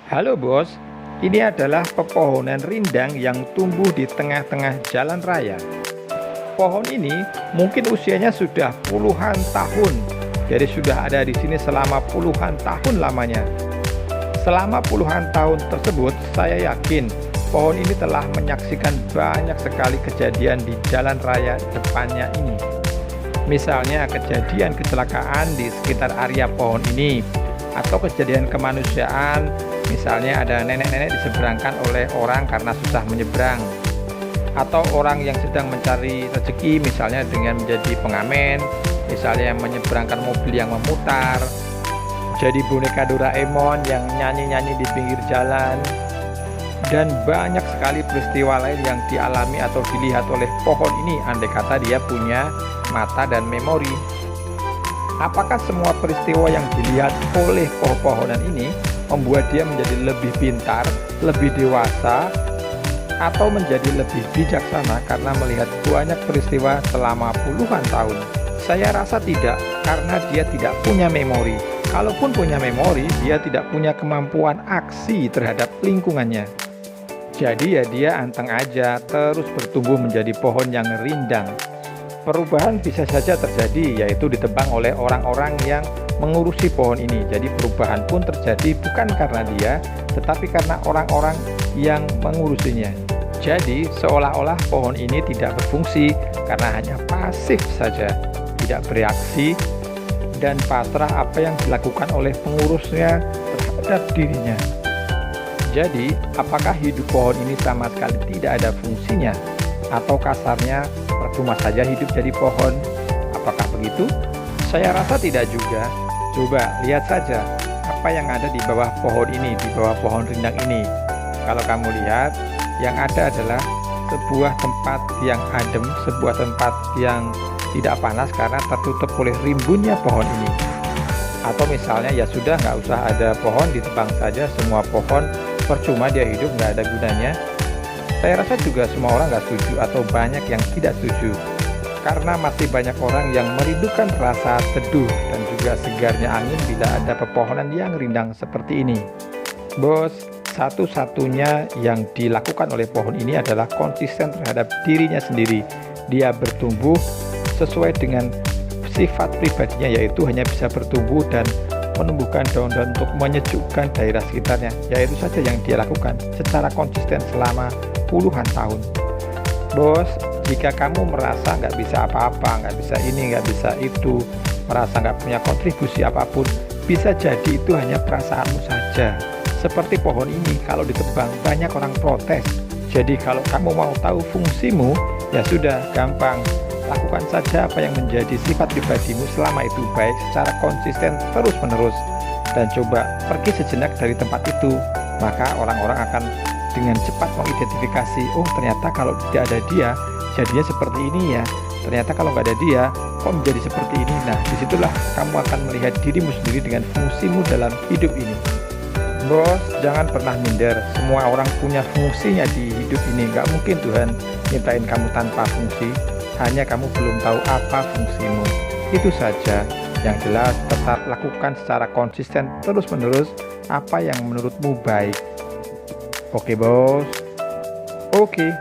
Halo bos, ini adalah pepohonan rindang yang tumbuh di tengah-tengah jalan raya. Pohon ini mungkin usianya sudah puluhan tahun, jadi sudah ada di sini selama puluhan tahun lamanya. Selama puluhan tahun tersebut, saya yakin pohon ini telah menyaksikan banyak sekali kejadian di jalan raya depannya ini. Misalnya kejadian kecelakaan di sekitar area pohon ini, atau kejadian kemanusiaan. Misalnya ada nenek-nenek diseberangkan oleh orang karena susah menyeberang, atau orang yang sedang mencari rezeki misalnya dengan menjadi pengamen, misalnya menyeberangkan mobil yang memutar, jadi boneka Doraemon yang nyanyi-nyanyi di pinggir jalan, dan banyak sekali peristiwa lain yang dialami atau dilihat oleh pohon ini andai kata dia punya mata dan memori. Apakah semua peristiwa yang dilihat oleh pohon-pohonan ini membuat dia menjadi lebih pintar, lebih dewasa, atau menjadi lebih bijaksana karena melihat banyak peristiwa selama puluhan tahun? Saya rasa tidak, karena dia tidak punya memori. Kalaupun punya memori, dia tidak punya kemampuan aksi terhadap lingkungannya. Jadi ya dia anteng aja, terus bertumbuh menjadi pohon yang rindang. Perubahan bisa saja terjadi, yaitu ditebang oleh orang-orang yang mengurusi pohon ini. Jadi perubahan pun terjadi bukan karena dia, tetapi karena orang-orang yang mengurusinya. Jadi seolah-olah pohon ini tidak berfungsi karena hanya pasif saja, tidak bereaksi, dan pasrah apa yang dilakukan oleh pengurusnya terhadap dirinya. Jadi apakah hidup pohon ini sama sekali tidak ada fungsinya? Atau kasarnya percuma saja hidup jadi pohon? Apakah begitu? Saya rasa tidak juga. Coba lihat saja apa yang ada di bawah pohon ini, di bawah pohon rindang ini. Kalau kamu lihat, yang ada adalah sebuah tempat yang adem, sebuah tempat yang tidak panas karena tertutup oleh rimbunnya pohon ini. Atau misalnya ya sudah, nggak usah ada pohon, ditebang saja semua pohon, percuma dia hidup, nggak ada gunanya. Saya rasa juga semua orang nggak setuju atau banyak yang tidak setuju, karena masih banyak orang yang merindukan rasa teduh dan juga segarnya angin bila ada pepohonan yang rindang seperti ini. Bos, satu-satunya yang dilakukan oleh pohon ini adalah konsisten terhadap dirinya sendiri. Dia bertumbuh sesuai dengan sifat pribadinya, yaitu hanya bisa bertumbuh dan menumbuhkan daun-daun untuk menyejukkan daerah sekitarnya. Yaitu saja yang dia lakukan secara konsisten selama puluhan tahun. Bos, jika kamu merasa nggak bisa apa-apa, nggak bisa ini, nggak bisa itu, merasa nggak punya kontribusi apapun, bisa jadi itu hanya perasaanmu saja. Seperti pohon ini, kalau ditebang banyak orang protes. Jadi kalau kamu mau tahu fungsimu, ya sudah, gampang. Lakukan saja apa yang menjadi sifat pribadimu selama itu baik secara konsisten terus-menerus. Dan coba pergi sejenak dari tempat itu, maka orang-orang akan dengan cepat mengidentifikasi, oh ternyata kalau tidak ada dia jadinya seperti ini ya, ternyata kalau nggak ada dia kok menjadi seperti ini. Nah, disitulah kamu akan melihat dirimu sendiri dengan fungsimu dalam hidup ini. Bos, jangan pernah minder, semua orang punya fungsinya di hidup ini. Nggak mungkin Tuhan nyiptain kamu tanpa fungsi, hanya kamu belum tahu apa fungsimu. Itu saja. Yang jelas tetap lakukan secara konsisten terus-menerus apa yang menurutmu baik. Oke bos. Oke.